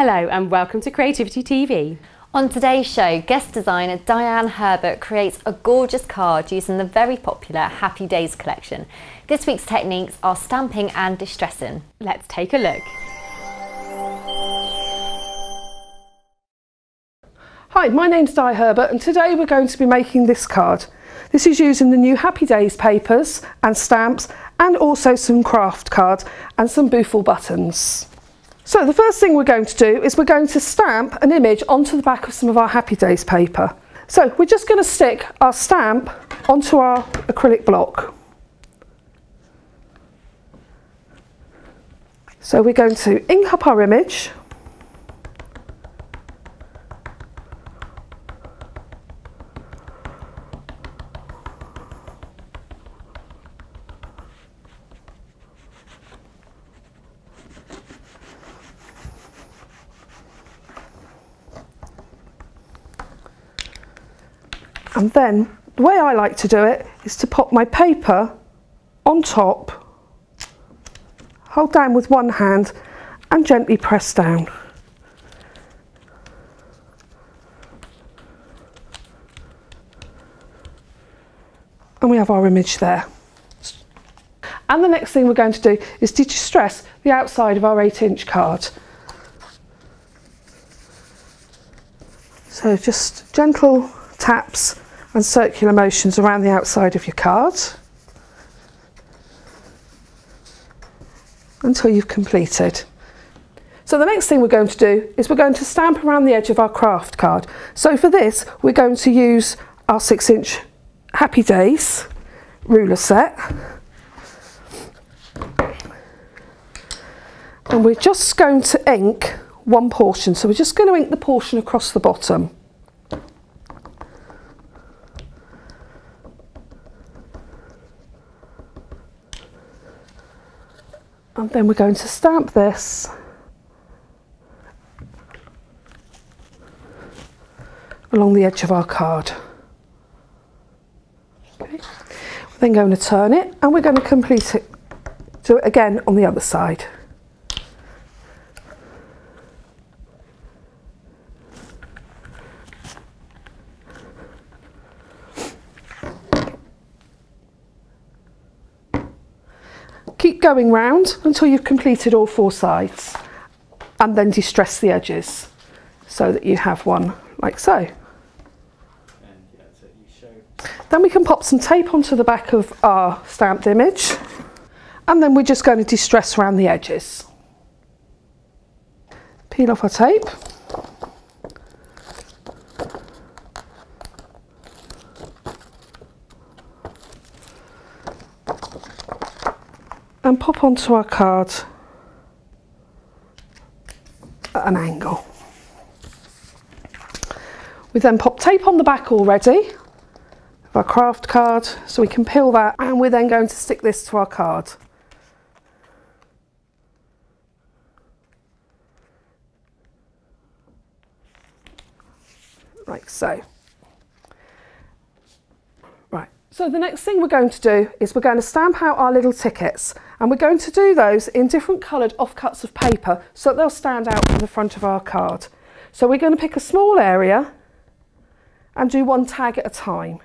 Hello and welcome to Creativity TV. On today's show, guest designer Dianne Herbert creates a gorgeous card using the very popular Happy Days collection. This week's techniques are stamping and distressing. Let's take a look. Hi, my name's Di Herbert and today we're going to be making this card. This is using the new Happy Days papers and stamps and also some craft cards and some boofle buttons. So the first thing we're going to do is we're going to stamp an image onto the back of some of our Happy Days paper. So we're just going to stick our stamp onto our acrylic block. So we're going to ink up our image. And then the way I like to do it is to pop my paper on top, hold down with one hand and gently press down. And we have our image there. And the next thing we're going to do is to distress the outside of our 8-inch card. So just gentle taps and circular motions around the outside of your card until you've completed. So the next thing we're going to do is we're going to stamp around the edge of our craft card. So for this we're going to use our 6-inch Happy Days ruler set, and we're just going to ink one portion. So we're just going to ink the portion across the bottom. And then we're going to stamp this along the edge of our card. Okay. We're then going to turn it and we're going to complete it, do it again on the other side. Keep going round until you've completed all 4 sides, and then distress the edges so that you have one like so. Then we can pop some tape onto the back of our stamped image, and then we're just going to distress around the edges. Peel off our tape. And pop onto our card at an angle. We then pop tape on the back already of our craft card so we can peel that, and we're then going to stick this to our card. Like so. Right. So the next thing we're going to do is we're going to stamp out our little tickets, and we're going to do those in different coloured offcuts of paper so that they'll stand out from the front of our card. So we're going to pick a small area and do one tag at a time.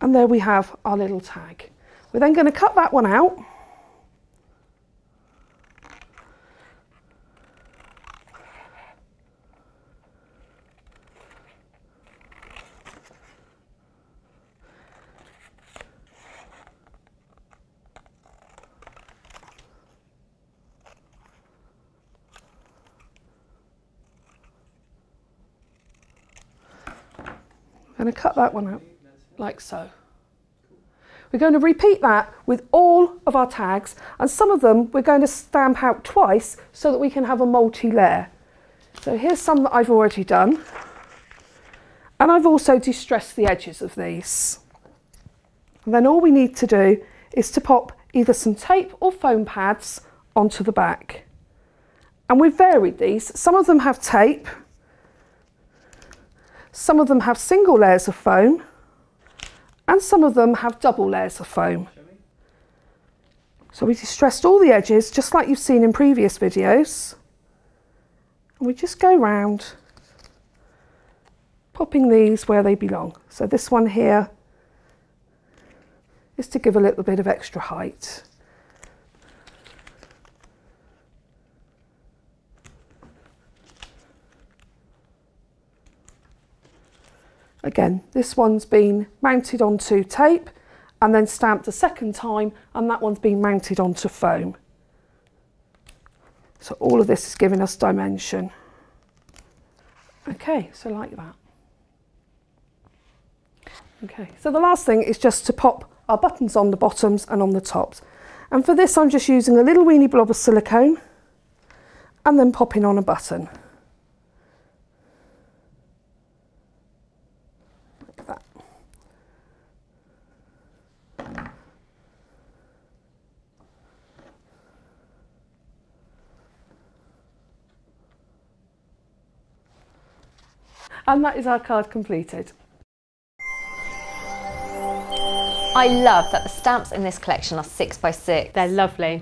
And there we have our little tag. We're then going to cut that one out. I'm going to cut that one out like so. We're going to repeat that with all of our tags, and some of them we're going to stamp out twice so that we can have a multi-layer. So here's some that I've already done, and I've also distressed the edges of these. And then all we need to do is to pop either some tape or foam pads onto the back. And we've varied these. Some of them have tape, some of them have single layers of foam, and some of them have double layers of foam. So we distressed all the edges just like you've seen in previous videos, and we just go round popping these where they belong. So this one here is to give a little bit of extra height. Again, this one's been mounted onto tape and then stamped a second time, and that one's been mounted onto foam. So all of this is giving us dimension. Okay, so like that. Okay, so the last thing is just to pop our buttons on the bottoms and on the tops. And for this I'm just using a little weeny blob of silicone and then popping on a button. Like that. And that is our card completed. I love that the stamps in this collection are 6x6. They're lovely.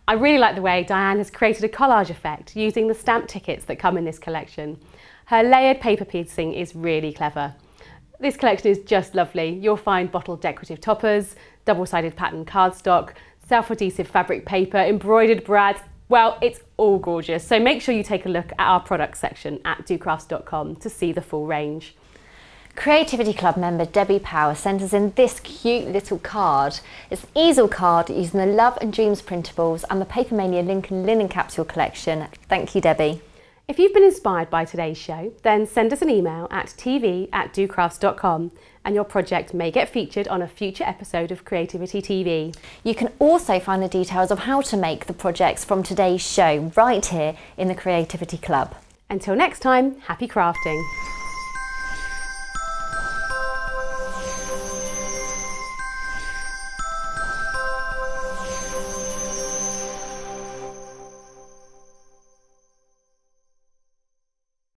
I really like the way Dianne has created a collage effect using the stamp tickets that come in this collection. Her layered paper piecing is really clever. This collection is just lovely. You'll find bottled decorative toppers, double-sided pattern cardstock, self-adhesive fabric paper, embroidered brads. Well, it's all gorgeous. So make sure you take a look at our product section at docrafts.com to see the full range. Creativity Club member Debbie Power sent us in this cute little card. It's an easel card using the Love and Dreams printables and the Papermania Lincoln linen capsule collection. Thank you, Debbie. If you've been inspired by today's show, then send us an email at tv@docrafts.com and your project may get featured on a future episode of Creativity TV. You can also find the details of how to make the projects from today's show right here in the Creativity Club. Until next time, happy crafting.